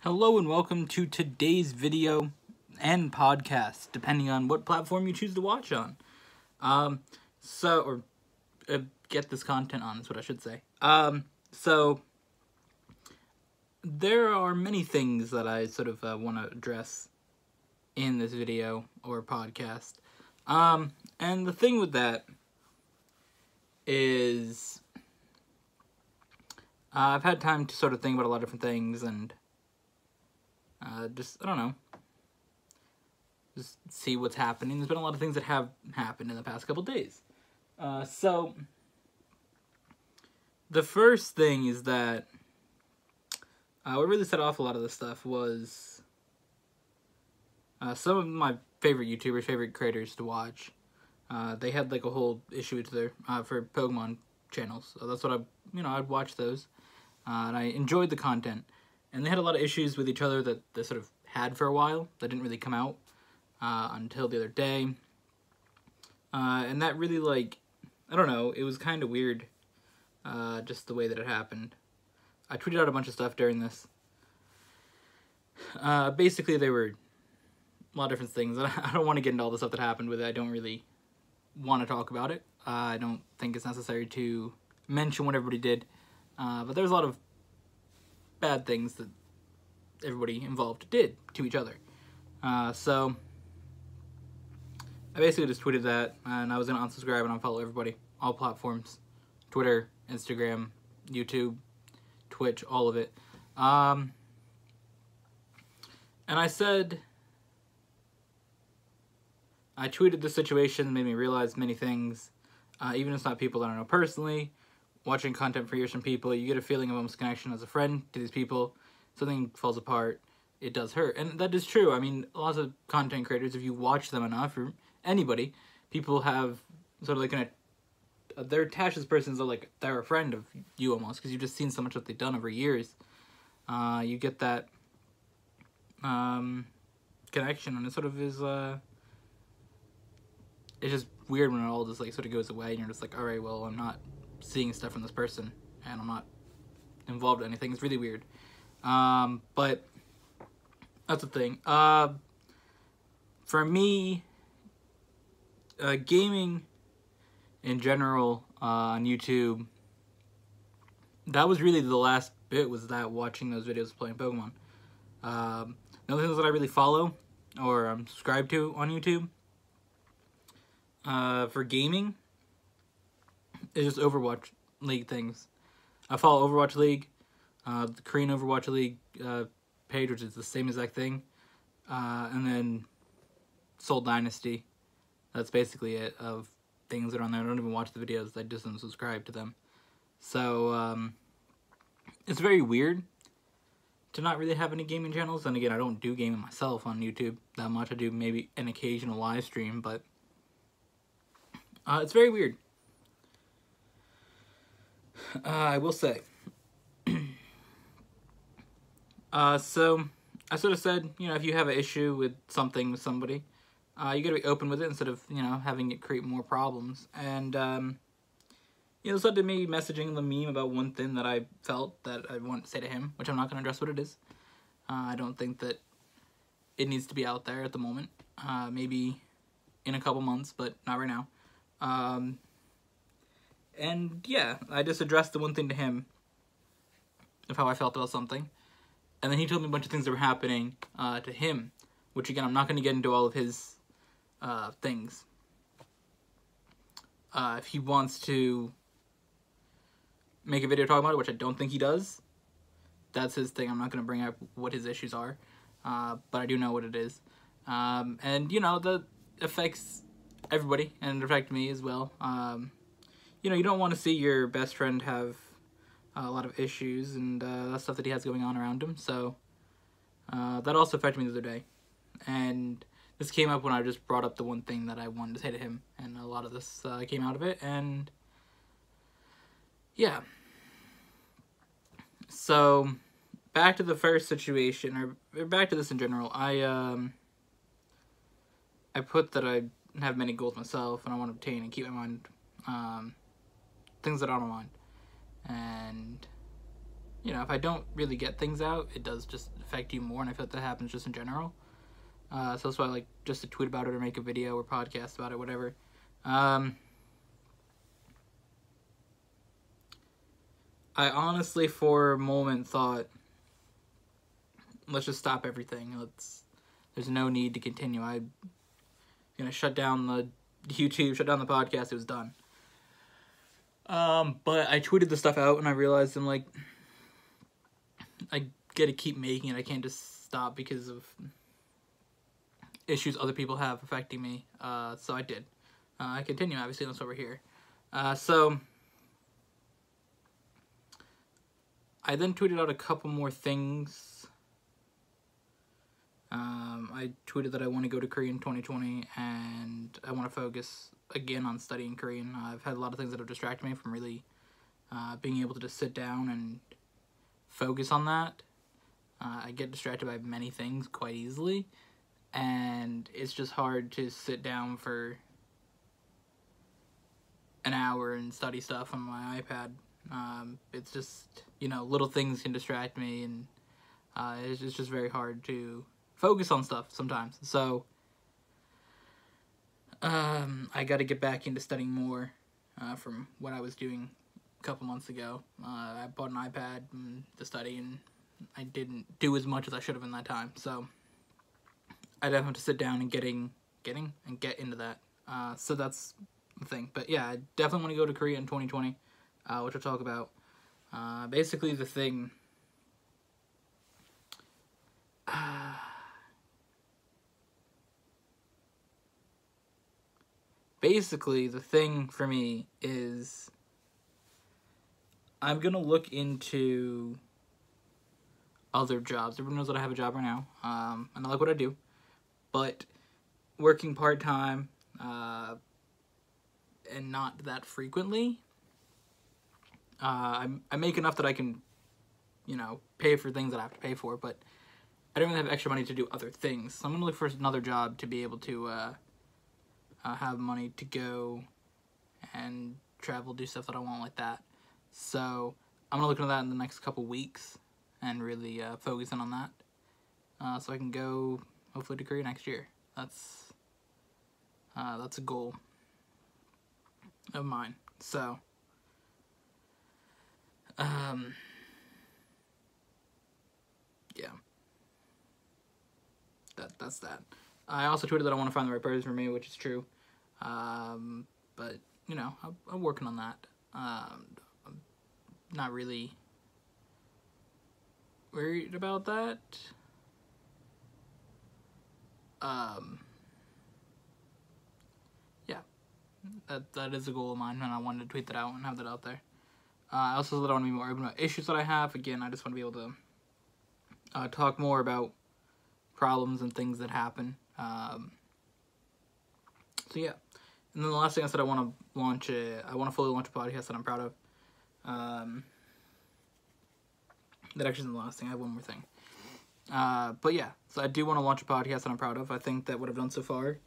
Hello and welcome to today's video and podcast, depending on what platform you choose to watch on. Get this content on is what I should say. So there are many things that I sort of want to address in this video or podcast. And the thing with that is I've had time to sort of think about a lot of different things and I don't know, just see what's happening. There's been a lot of things that have happened in the past couple days. So, the first thing is that what really set off a lot of this stuff was some of my favorite YouTubers, favorite creators to watch. They had like a whole issue with their for Pokemon channels. So that's what I'd watch those, and I enjoyed the content. And they had a lot of issues with each other that they sort of had for a while that didn't really come out until the other day. And that really, I don't know, it was kind of weird, just the way that it happened. I tweeted out a bunch of stuff during this. Basically, they were a lot of different things. I don't want to get into all the stuff that happened with it. I don't really want to talk about it. I don't think it's necessary to mention what everybody did. But there's a lot of bad things that everybody involved did to each other. So I basically just tweeted that, and I was going to unsubscribe and unfollow everybody, all platforms, Twitter, Instagram, YouTube, Twitch, all of it. And I said, I tweeted the situation, made me realize many things, even if it's not people that I know personally. Watching content for years from people, you get a feeling of almost connection as a friend to these people. Something falls apart, it does hurt. And that is true. I mean, lots of content creators, if you watch them enough, or anybody, people have sort of like they're attached to this person, so like they're a friend of you almost, because you've just seen so much that they've done over years. You get that connection, and it sort of is, it's just weird when it all just like sort of goes away, and you're just like, alright, well, I'm not seeing stuff from this person, and I'm not involved in anything. It's really weird. But that's the thing. For me, gaming in general on YouTube, that was really the last bit, was that watching those videos playing Pokemon. The other things that I really follow or I'm subscribed to on YouTube for gaming is just Overwatch League things. I follow Overwatch League, the Korean Overwatch League page, which is the same exact thing, and then Soul Dynasty. That's basically it, of things that are on there. I don't even watch the videos, I just unsubscribe to them. So, it's very weird to not really have any gaming channels. And again, I don't do gaming myself on YouTube that much. I do maybe an occasional live stream, but it's very weird. I will say. So, I sort of said, if you have an issue with something with somebody, you gotta be open with it instead of, having it create more problems. And, this led to me messaging the meme about one thing that I felt that I wanted to say to him, which I'm not gonna address what it is. I don't think that it needs to be out there at the moment. Maybe in a couple months, but not right now. And yeah, I just addressed the one thing to him of how I felt about something. And then he told me a bunch of things that were happening to him, which again, I'm not going to get into all of his things. If he wants to make a video talking about it, which I don't think he does, that's his thing. I'm not going to bring up what his issues are, but I do know what it is. And, that affects everybody, and it affected me as well. You don't want to see your best friend have a lot of issues and that stuff that he has going on around him. So that also affected me the other day. And this came up when I just brought up the one thing that I wanted to say to him. And a lot of this came out of it. And yeah. So back to the first situation, or back to this in general. I put that I have many goals myself and I want to obtain and keep in mind things that are on my mind. And you know, if I don't really get things out, it does just affect you more, and I feel like that happens just in general. So that's why I like just to tweet about it or make a video or podcast about it, whatever. I honestly, for a moment, thought, let's just stop everything. There's no need to continue. I'm gonna shut down the YouTube, shut down the podcast. It was done. But I tweeted the stuff out, and I realized I'm like, I gotta keep making it. I can't just stop because of issues other people have affecting me. So I did. I continue, obviously, that's why we're here. So I then tweeted out a couple more things. I tweeted that I want to go to Korea in 2020, and I want to focus again on studying Korean. I've had a lot of things that have distracted me from really being able to just sit down and focus on that. I get distracted by many things quite easily, and it's just hard to sit down for an hour and study stuff on my iPad. It's just, you know, little things can distract me, and it's just very hard to focus on stuff sometimes. So I got to get back into studying more from what I was doing a couple months ago. I bought an iPad to study, and I didn't do as much as I should have in that time. So I definitely have to sit down and get into that. So that's the thing. But yeah, I definitely want to go to Korea in 2020, which I'll talk about. Basically, the thing. Basically, the thing for me is I'm going to look into other jobs. Everyone knows that I have a job right now, and I like what I do. But working part-time and not that frequently, I make enough that I can, you know, pay for things that I have to pay for, but I don't really have extra money to do other things. So I'm going to look for another job to be able to have money to go and travel, do stuff that I want like that. So I'm going to look into that in the next couple weeks and really focus in on that. So I can go, hopefully, to Korea next year. That's a goal of mine. So, yeah. That's that. I also tweeted that I want to find the right person for me, which is true. But, you know, I'm working on that. I'm not really worried about that. Yeah. That is a goal of mine, and I wanted to tweet that out and have that out there. I also said that I want to be more open about issues that I have. Again, I just want to be able to talk more about problems and things that happen. So yeah. And then the last thing I said, I want to fully launch a podcast that I'm proud of. That actually isn't the last thing. I have one more thing. But yeah, so I do want to launch a podcast that I'm proud of. I think that what I've done so far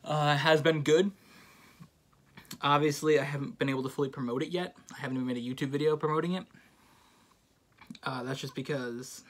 has been good. Obviously, I haven't been able to fully promote it yet. I haven't even made a YouTube video promoting it. That's just because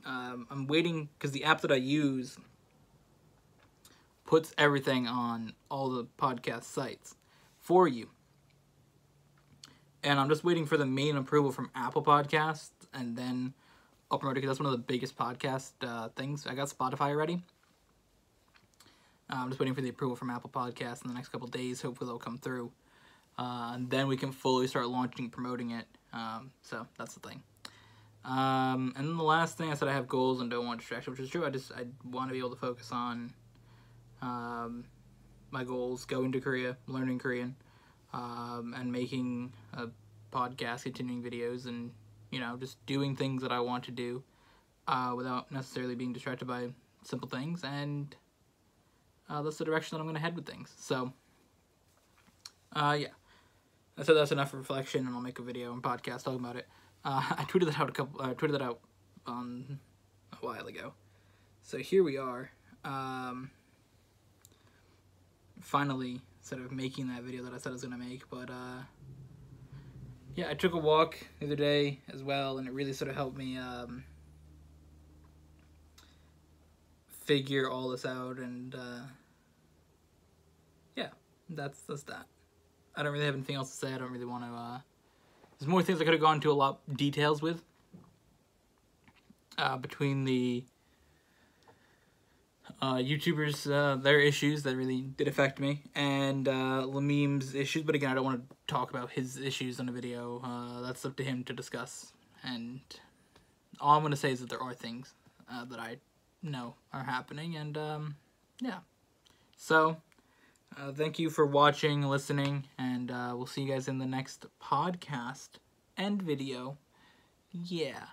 I'm waiting, because the app that I use puts everything on all the podcast sites for you. And I'm just waiting for the main approval from Apple Podcasts, and then I'll promote it, because that's one of the biggest podcast things. I got Spotify already. I'm just waiting for the approval from Apple Podcasts in the next couple days. Hopefully they'll come through. And then we can fully start launching and promoting it. So that's the thing. And then the last thing I said, I have goals and don't want distraction, which is true. I want to be able to focus on my goals, going to Korea, learning Korean, and making a podcast, continuing videos, and, you know, just doing things that I want to do without necessarily being distracted by simple things. And that's the direction that I'm going to head with things. So, yeah. I said that's enough reflection, and I'll make a video and podcast talking about it. I tweeted that out a while ago. So here we are. Finally, instead of making that video that I said I was gonna make, but yeah, I took a walk the other day as well, and it really sort of helped me figure all this out, and yeah, that's that. I don't really have anything else to say. I don't really want to. There's more things I could have gone into a lot details with. Between the YouTubers, their issues that really did affect me, and Lamim's issues. But again, I don't want to talk about his issues on a video. That's up to him to discuss. And all I'm going to say is that there are things that I know are happening, and yeah. So, thank you for watching, listening, and we'll see you guys in the next podcast and video. Yeah.